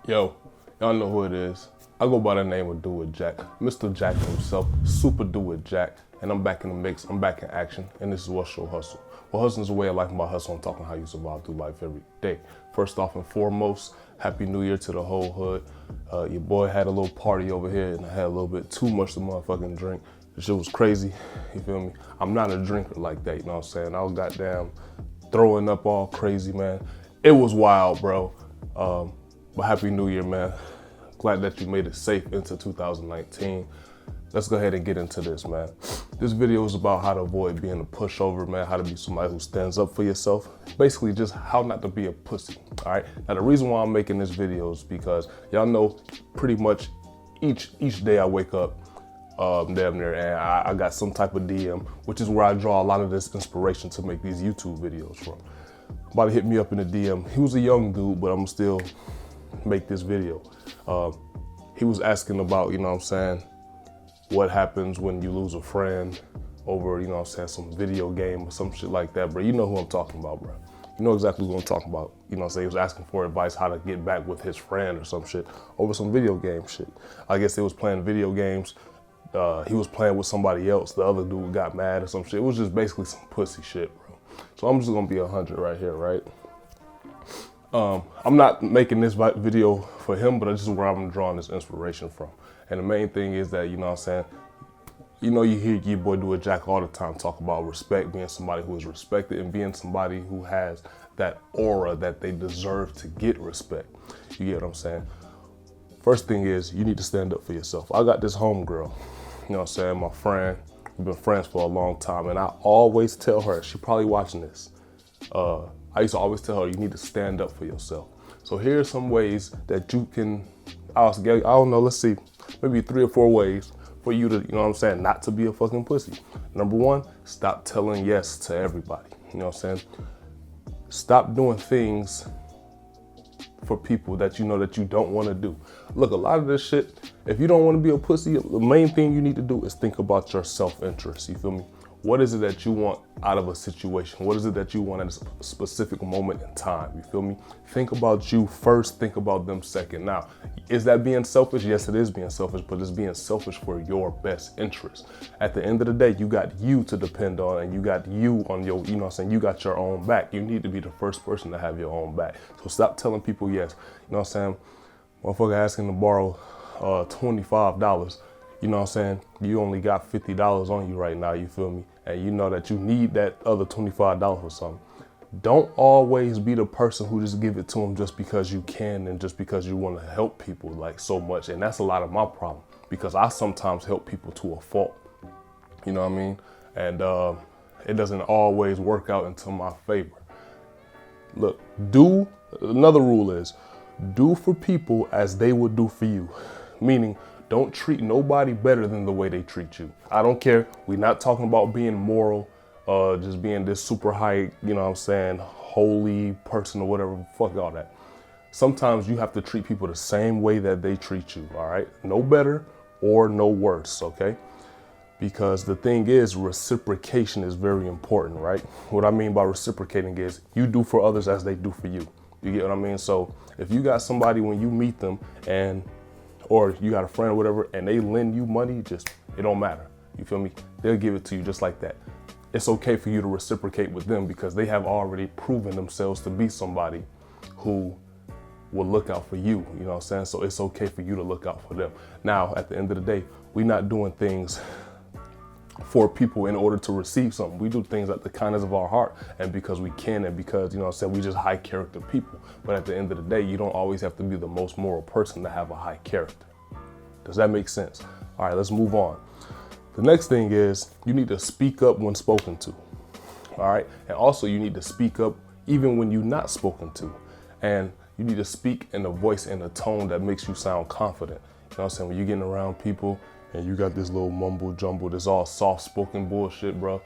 Yo, y'all know who it is. I go by the name of Do It Jack, Mr. Jack himself, Super Do It Jack, and I'm back in the mix, I'm back in action, and this is What's Your Hustle. Well, hustling is a way of life, and by hustle, I'm talking how you survive through life every day. First off and foremost, Happy New Year to the whole hood. Your boy had a little party over here, and I had a little bit too much to motherfucking drink. The shit was crazy, you feel me? I'm not a drinker like that, you know what I'm saying? I was goddamn throwing up all crazy, man. It was wild, bro. But Happy New Year, man. Glad that you made it safe into 2019. Let's go ahead and get into this, man. This video is about how to avoid being a pushover, man, how to be somebody who stands up for yourself. Basically, just how not to be a pussy, all right? Now, the reason why I'm making this video is because y'all know pretty much each day I wake up, damn near, and I got some type of DM, which is where I draw a lot of this inspiration to make these YouTube videos from. Somebody hit me up in the DM. He was a young dude, but I'm still make this video. He was asking about, you know what I'm saying, what happens when you lose a friend over, you know what I'm saying, some video game or some shit like that, bro. You know who I'm talking about, bro. You know exactly who I'm talking about. You know what I'm saying? He was asking for advice how to get back with his friend or some shit over some video game shit. I guess they was playing video games. He was playing with somebody else. The other dude got mad or some shit. It was just basically some pussy shit, bro. So I'm just gonna be 100 right here, right? I'm not making this video for him, but this is where I'm drawing this inspiration from. And the main thing is that, you know what I'm saying, you know, you hear your boy Do It Jack all the time talk about respect, being somebody who is respected and being somebody who has that aura that they deserve to get respect. You get what I'm saying? First thing is you need to stand up for yourself. I got this homegirl, you know what I'm saying, my friend. We've been friends for a long time, and I always tell her, she probably watching this, I used to always tell her, you need to stand up for yourself. So here are some ways that you can, I don't know, let's see, maybe 3 or 4 ways for you to, you know what I'm saying, not to be a fucking pussy. Number 1, stop telling yes to everybody. You know what I'm saying? Stop doing things for people that you know that you don't want to do. Look, a lot of this shit, if you don't want to be a pussy, the main thing you need to do is think about your self-interest, you feel me? What is it that you want out of a situation? What is it that you want at a specific moment in time? You feel me? Think about you first, think about them second. Now, is that being selfish? Yes, it is being selfish, but it's being selfish for your best interest. At the end of the day, you got you to depend on, and you got you on your, you know what I'm saying, you got your own back. You need to be the first person to have your own back. So stop telling people yes. You know what I'm saying? Motherfucker asking to borrow $25. You know what I'm saying? You only got $50 on you right now, you feel me? And you know that you need that other $25 for something. Don't always be the person who just give it to them just because you can and just because you want to help people like so much. And that's a lot of my problem, because I sometimes help people to a fault. You know what I mean? And it doesn't always work out into my favor. Look, another rule is, do for people as they would do for you. Meaning, don't treat nobody better than the way they treat you. I don't care. We're not talking about being moral, just being this super high, you know what I'm saying, holy person or whatever. Fuck all that. Sometimes you have to treat people the same way that they treat you, all right? No better or no worse, okay? Because the thing is, reciprocation is very important, right? What I mean by reciprocating is you do for others as they do for you. You get what I mean? So if you got somebody when you meet them or you got a friend or whatever, and they lend you money, it don't matter. You feel me? They'll give it to you just like that. It's okay for you to reciprocate with them because they have already proven themselves to be somebody who will look out for you. You know what I'm saying? So it's okay for you to look out for them. Now, at the end of the day, we're not doing things for people in order to receive something. We do things at the kindness of our heart and because we can and because, you know what I'm saying, we just high character people. But at the end of the day, you don't always have to be the most moral person to have a high character. Does that make sense? All right, let's move on. The next thing is you need to speak up when spoken to. All right. And also you need to speak up even when you're not spoken to. And you need to speak in a voice and a tone that makes you sound confident. You know what I'm saying? When you're getting around people and you got this little mumble jumble, this all soft spoken bullshit, bro,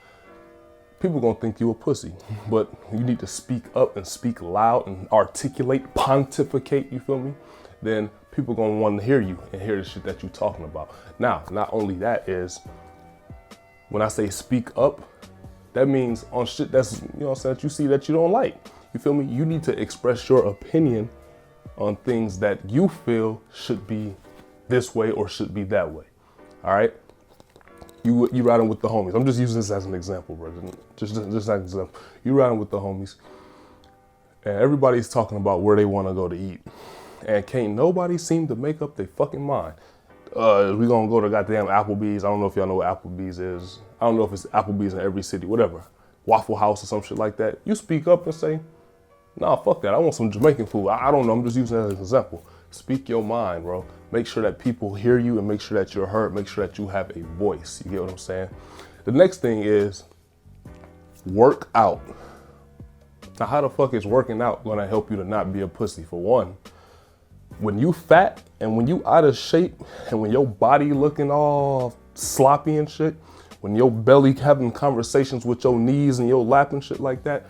people gonna think you a pussy. But you need to speak up and speak loud and articulate, pontificate, you feel me? Then people gonna want to hear you and hear the shit that you talking about. Now, not only that is, when I say speak up, that means on shit that's, you know what I'm saying, that you see that you don't like. You feel me? You need to express your opinion on things that you feel should be this way or should be that way. All right. You riding with the homies. I'm just using this as an example, bro. Just as an example. You riding with the homies, and everybody's talking about where they want to go to eat, and can't nobody seem to make up their fucking mind. We gonna go to goddamn Applebee's. I don't know if y'all know what Applebee's is. I don't know if it's Applebee's in every city, whatever. Waffle House or some shit like that. You speak up and say, nah, fuck that. I want some Jamaican food. I don't know. I'm just using that as an example. Speak your mind, bro. Make sure that people hear you and make sure that you're heard. Make sure that you have a voice. You get what I'm saying? The next thing is work out. Now, how the fuck is working out gonna help you to not be a pussy? For one, when you fat and when you out of shape and when your body looking all sloppy and shit, when your belly having conversations with your knees and your lap and shit like that,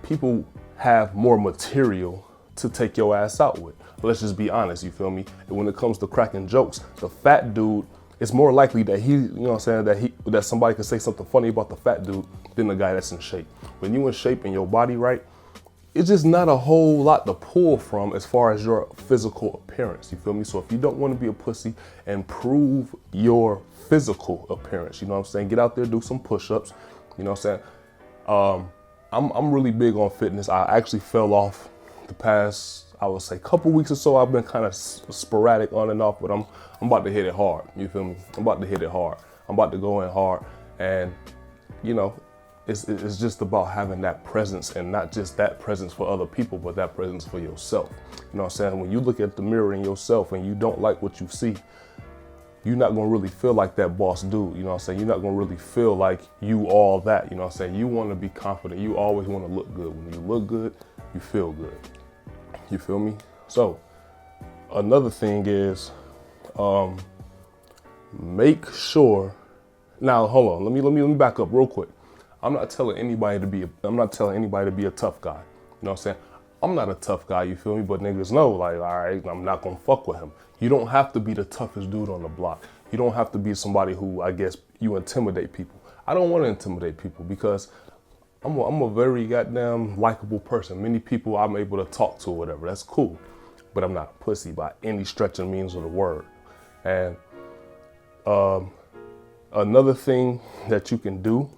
people have more material to take your ass out with. Let's just be honest, you feel me? And when it comes to cracking jokes, the fat dude, it's more likely that he, you know what I'm saying, that somebody can say something funny about the fat dude than the guy that's in shape. When you in shape and your body right, it's just not a whole lot to pull from as far as your physical appearance, you feel me? So if you don't want to be a pussy, improve your physical appearance, you know what I'm saying? Get out there, do some push-ups, you know what I'm saying? I'm really big on fitness. I actually fell off the past, I would say, couple weeks or so. I've been kind of sporadic on and off, but I'm about to hit it hard, you feel me? I'm about to hit it hard. I'm about to go in hard, and you know, it's just about having that presence, and not just that presence for other people, but that presence for yourself. You know what I'm saying? When you look at the mirror in yourself and you don't like what you see, you're not gonna really feel like that boss dude, you know what I'm saying? You're not gonna really feel like you all that, you know what I'm saying? You wanna be confident. You always wanna look good. When you look good, you feel good. You feel me? So another thing is, make sure, now hold on, let me back up real quick. I'm not telling anybody to be a tough guy. You know what I'm saying? I'm not a tough guy, you feel me? But niggas know, like, all right, I'm not gonna fuck with him. You don't have to be the toughest dude on the block. You don't have to be somebody who, I guess, you intimidate people. I don't want to intimidate people because I'm a very goddamn likable person. Many people I'm able to talk to or whatever. That's cool. But I'm not a pussy by any stretch and means of the word. And another thing that you can do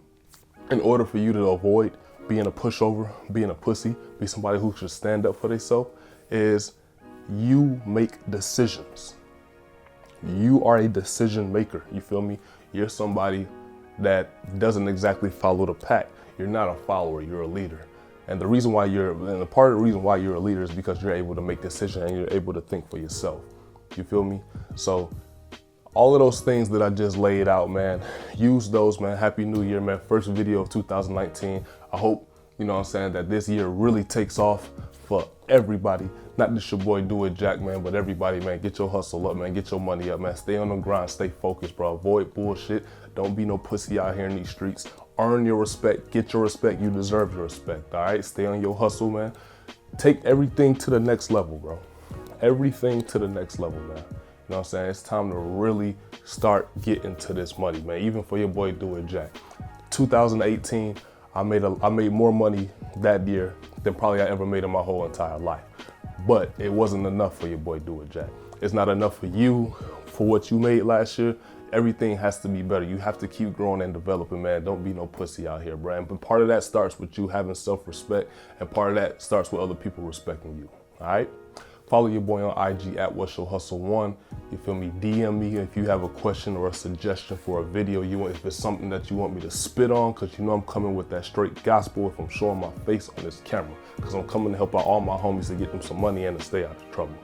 in order for you to avoid being a pushover, being a pussy, be somebody who should stand up for themselves, is you make decisions. You are a decision maker, you feel me? You're somebody that doesn't exactly follow the pack. You're not a follower, you're a leader. And part of the reason why you're a leader is because you're able to make decisions and you're able to think for yourself. You feel me? So all of those things that I just laid out, man, use those, man. Happy New Year, man. First video of 2019. I hope, you know what I'm saying, that this year really takes off for everybody. Not just your boy Do It Jack, man, but everybody, man. Get your hustle up, man. Get your money up, man. Stay on the grind. Stay focused, bro. Avoid bullshit. Don't be no pussy out here in these streets. Earn your respect. Get your respect. You deserve your respect, all right? Stay on your hustle, man. Take everything to the next level, bro. Everything to the next level, man. You know what I'm saying? It's time to really start getting to this money, man. Even for your boy Do It Jack. 2018, I made more money that year than probably I ever made in my whole entire life. But it wasn't enough for your boy Do It Jack. It's not enough for you, for what you made last year. Everything has to be better. You have to keep growing and developing, man. Don't be no pussy out here, bro. But part of that starts with you having self-respect, and part of that starts with other people respecting you, all right? Follow your boy on IG at What's Your Hustle 1. You feel me? DM me if you have a question or a suggestion for a video if it's something that you want me to spit on, because you know I'm coming with that straight gospel if I'm showing my face on this camera, because I'm coming to help out all my homies to get them some money and to stay out of trouble.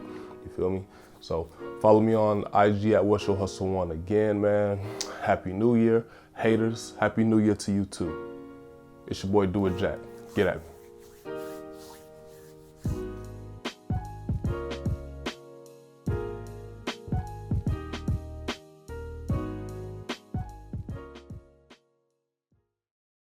You feel me? So follow me on IG at What's Your Hustle 1 again, man. Happy New Year. Haters, Happy New Year to you too. It's your boy Do It Jack. Get at me.